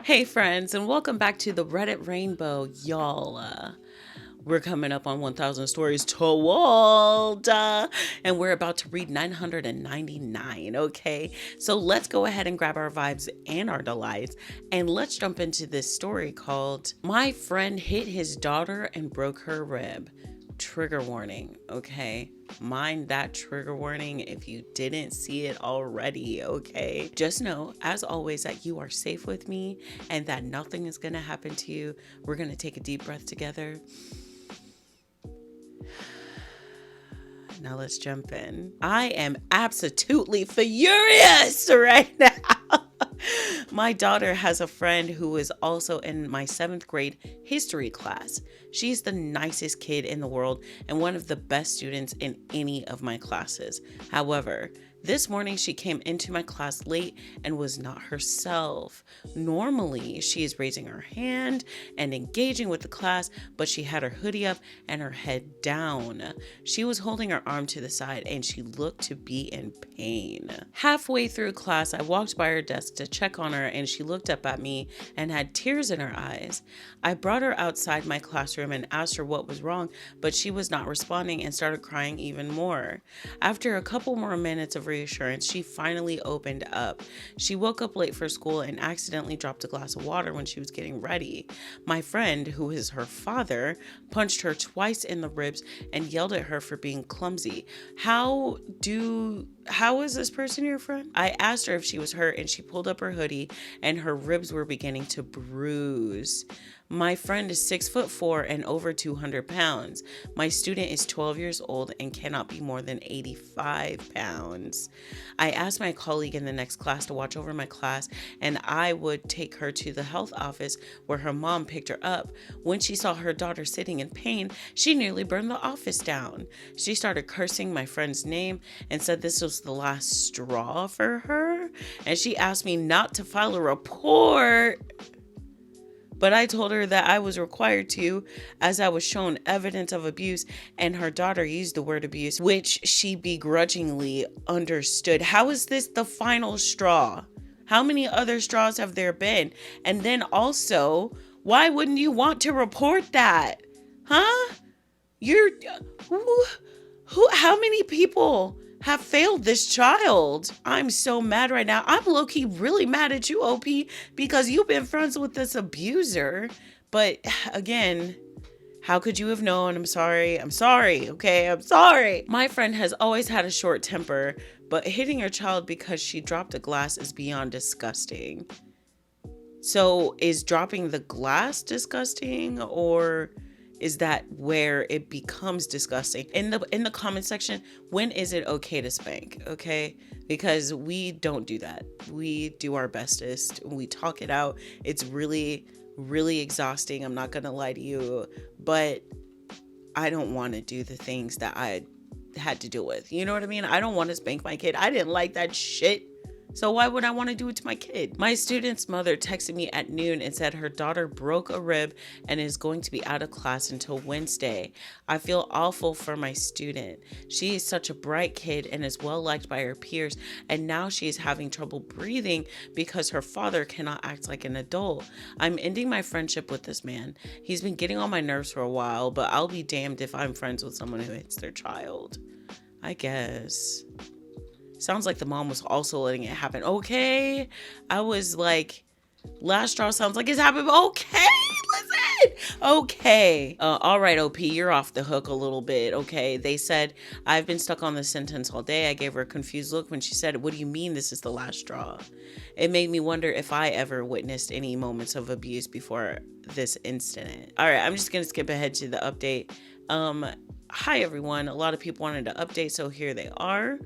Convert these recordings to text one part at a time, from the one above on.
Hey friends, and welcome back to the Reddit Rainbow, y'all. We're coming up on 1,000 stories told, and we're about to read 999, okay? So let's go ahead and grab our vibes and our delights, and let's jump into this story called My Friend Hit His Daughter and Broke Her Rib. Trigger warning, okay? Mind that trigger warning if you didn't see it already, okay? Just know, as always, that you are safe with me and that nothing is gonna happen to you. We're gonna take a deep breath together. Now let's jump in. I am absolutely furious right now. My daughter has a friend who is also in my 7th grade history class. She's the nicest kid in the world and one of the best students in any of my classes. However, this morning she came into my class late and was not herself. Normally, she is raising her hand and engaging with the class, but she had her hoodie up and her head down. She was holding her arm to the side and she looked to be in pain. Halfway through class, I walked by her desk to check on her and she looked up at me and had tears in her eyes. I brought her outside my classroom and asked her what was wrong, but she was not responding and started crying even more. After a couple more minutes of reassurance, she finally opened up. She woke up late for school and accidentally dropped a glass of water when she was getting ready. My friend, who is her father, punched her twice in the ribs and yelled at her for being clumsy. How is this person your friend? I asked her if she was hurt and she pulled up her hoodie and her ribs were beginning to bruise. My friend is 6'4" and over 200 pounds. My student is 12 years old and cannot be more than 85 pounds. I asked my colleague in the next class to watch over my class and I would take her to the health office where her mom picked her up. When she saw her daughter sitting in pain, she nearly burned the office down. She started cursing my friend's name and said this was the last straw for her, and she asked me not to file a report. But I told her that I was required to, as I was shown evidence of abuse, and her daughter used the word abuse, which she begrudgingly understood. How is this the final straw? How many other straws have there been? And then also, why wouldn't you want to report that? Huh? How many people have failed this child? I'm so mad right now. I'm low-key really mad at you, OP, because you've been friends with this abuser. But again, how could you have known? I'm sorry, okay? I'm sorry. My friend has always had a short temper, but hitting her child because she dropped a glass is beyond disgusting. So is dropping the glass disgusting, or is that where it becomes disgusting? In the comment section, when is it okay to spank? Okay, because we don't do that. We do our bestest. We talk it out. It's really, really exhausting. I'm not gonna lie to you, but I don't want to do the things that I had to deal with. You know what I mean? I don't want to spank my kid. I didn't like that shit. So why would I want to do it to my kid? My student's mother texted me at noon and said her daughter broke a rib and is going to be out of class until Wednesday. I feel awful for my student. She is such a bright kid and is well liked by her peers, and now she is having trouble breathing because her father cannot act like an adult. I'm ending my friendship with this man. He's been getting on my nerves for a while, but I'll be damned if I'm friends with someone who hits their child. I guess. Sounds like the mom was also letting it happen. Okay. I was like, last straw sounds like it's happening. Okay. Listen. Okay. All right, OP, you're off the hook a little bit. Okay. They said, I've been stuck on this sentence all day. I gave her a confused look when she said, what do you mean this is the last straw? It made me wonder if I ever witnessed any moments of abuse before this incident. All right. I'm just going to skip ahead to the update. Hi, everyone. A lot of people wanted to update, so here they are.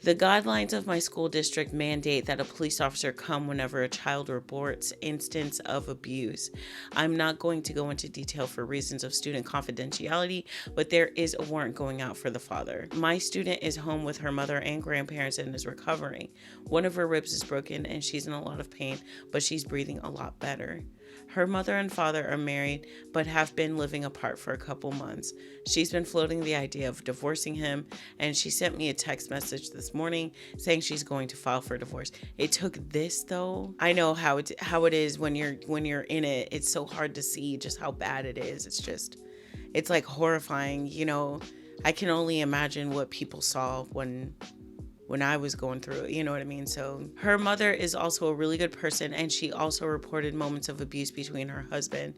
The guidelines of my school district mandate that a police officer come whenever a child reports instance of abuse. I'm not going to go into detail for reasons of student confidentiality, but there is a warrant going out for the father. My student is home with her mother and grandparents and is recovering. One of her ribs is broken and she's in a lot of pain, but she's breathing a lot better. Her mother and father are married, but have been living apart for a couple months. She's been floating the idea of divorcing him, and she sent me a text message this morning saying she's going to file for divorce. It took this though. I know how it is when you're in it. It's so hard to see just how bad it is. It's like horrifying, I can only imagine what people saw when I was going through it, you know what I mean? So her mother is also a really good person, and she also reported moments of abuse between her husband.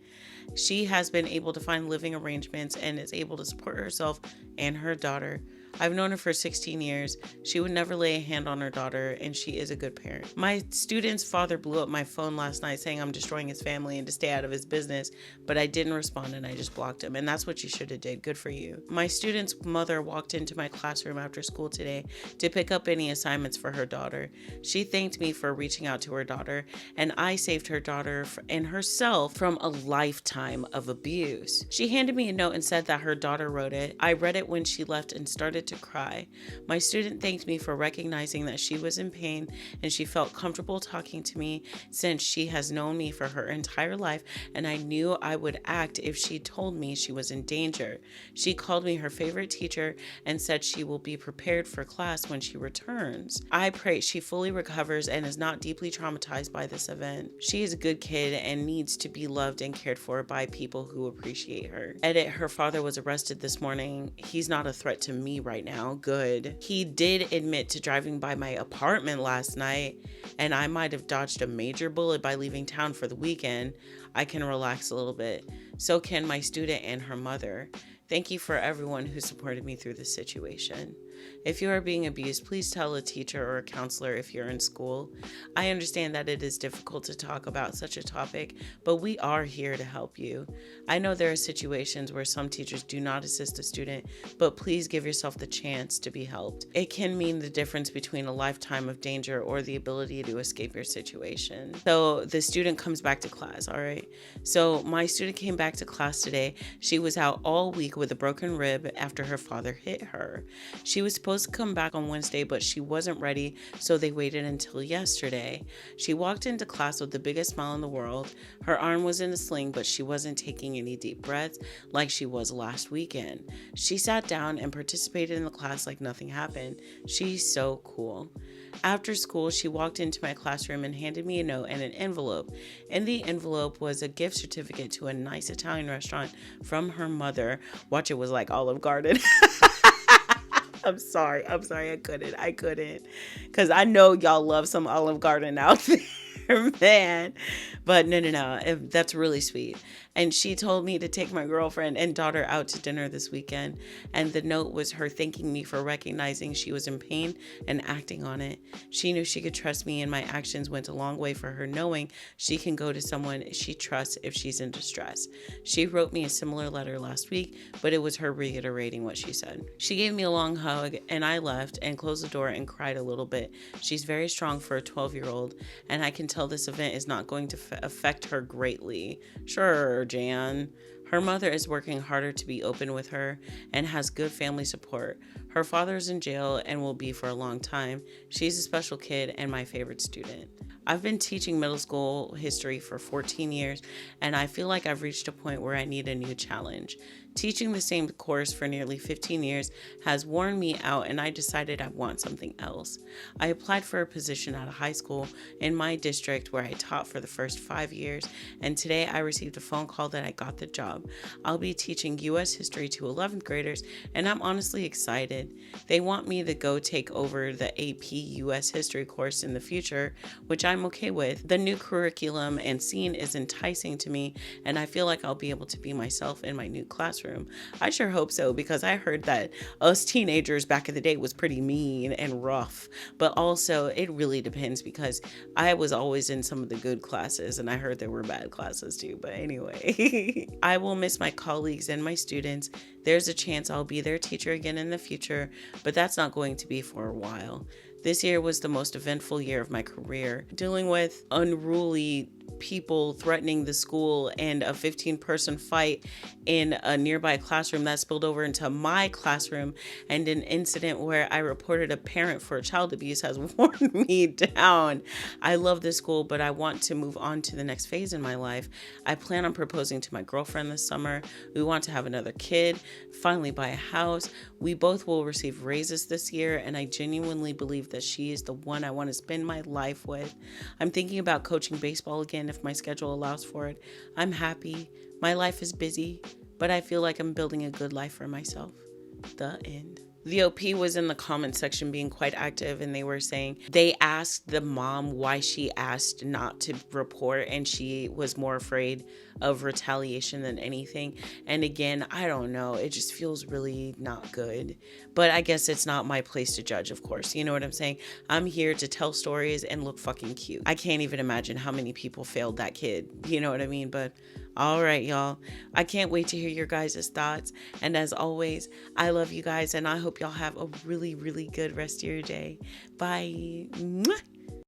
She has been able to find living arrangements and is able to support herself and her daughter. I've known her for 16 years. She would never lay a hand on her daughter, and she is a good parent. My student's father blew up my phone last night saying I'm destroying his family and to stay out of his business, but I didn't respond and I just blocked him, and that's what you should have did. Good for you. My student's mother walked into my classroom after school today to pick up any assignments for her daughter. She thanked me for reaching out to her daughter, and I saved her daughter and herself from a lifetime of abuse. She handed me a note and said that her daughter wrote it. I read it when she left and started to cry. My student thanked me for recognizing that she was in pain, and she felt comfortable talking to me since she has known me for her entire life, and I knew I would act if she told me she was in danger. She called me her favorite teacher and said she will be prepared for class when she returns. I pray she fully recovers and is not deeply traumatized by this event. She is a good kid and needs to be loved and cared for by people who appreciate her. Edit, her father was arrested this morning. He's not a threat to me right now. Good. He did admit to driving by my apartment last night, and I might have dodged a major bullet by leaving town for the weekend. I can relax a little bit. So can my student and her mother. Thank you for everyone who supported me through this situation. If you are being abused, please tell a teacher or a counselor if you're in school. I understand that it is difficult to talk about such a topic, but we are here to help you. I know there are situations where some teachers do not assist a student, but please give yourself the chance to be helped. It can mean the difference between a lifetime of danger or the ability to escape your situation. So the student comes back to class, all right? So my student came back to class today. She was out all week with a broken rib after her father hit her. She was supposed to come back on Wednesday, but she wasn't ready, so they waited until yesterday. She walked into class with the biggest smile in the world. Her arm was in a sling, but she wasn't taking any deep breaths like she was last weekend. She sat down and participated in the class like nothing happened. She's so cool. After school, she walked into my classroom and handed me a note and an envelope. In the envelope was a gift certificate to a nice Italian restaurant from her mother. Watch, it was like Olive Garden. I'm sorry. I couldn't. Because I know y'all love some Olive Garden out there, man. But no. That's really sweet. And she told me to take my girlfriend and daughter out to dinner this weekend. And the note was her thanking me for recognizing she was in pain and acting on it. She knew she could trust me, and my actions went a long way for her knowing she can go to someone she trusts if she's in distress. She wrote me a similar letter last week, but it was her reiterating what she said. She gave me a long hug, and I left and closed the door and cried a little bit. She's very strong for a 12-year-old, and I can tell this event is not going to affect her greatly. Sure, Jan. Her mother is working harder to be open with her and has good family support. Her father is in jail and will be for a long time. She's a special kid and my favorite student. I've been teaching middle school history for 14 years, and I feel like I've reached a point where I need a new challenge. Teaching the same course for nearly 15 years has worn me out, and I decided I want something else. I applied for a position at a high school in my district where I taught for the first 5 years, and today I received a phone call that I got the job. I'll be teaching U.S. history to 11th graders, and I'm honestly excited. They want me to go take over the AP U.S. history course in the future, which I'm okay with. The new curriculum and scene is enticing to me, and I feel like I'll be able to be myself in my new classroom. I sure hope so, because I heard that us teenagers back in the day was pretty mean and rough, but also it really depends, because I was always in some of the good classes and I heard there were bad classes too. But anyway, I will miss my colleagues and my students. There's a chance I'll be their teacher again in the future, but that's not going to be for a while. This year was the most eventful year of my career, dealing with unruly people threatening the school and a 15-person fight in a nearby classroom that spilled over into my classroom, and an incident where I reported a parent for child abuse has worn me down. I love this school, but I want to move on to the next phase in my life. I plan on proposing to my girlfriend this summer. We want to have another kid, finally buy a house. We both will receive raises this year, and I genuinely believe that she is the one I want to spend my life with. I'm thinking about coaching baseball again if my schedule allows for it. I'm happy. My life is busy, but I feel like I'm building a good life for myself. The end. The OP was in the comment section being quite active, and they were saying they asked the mom why she asked not to report, and she was more afraid of retaliation than anything. And again, I don't know, it just feels really not good, but I guess it's not my place to judge, of course. You know what I'm saying? I'm here to tell stories and look fucking cute. I can't even imagine how many people failed that kid, you know what I mean? But all right, y'all, I can't wait to hear your guys' thoughts, and as always, I love you guys, and I hope y'all have a really, really good rest of your day. Bye. Mwah.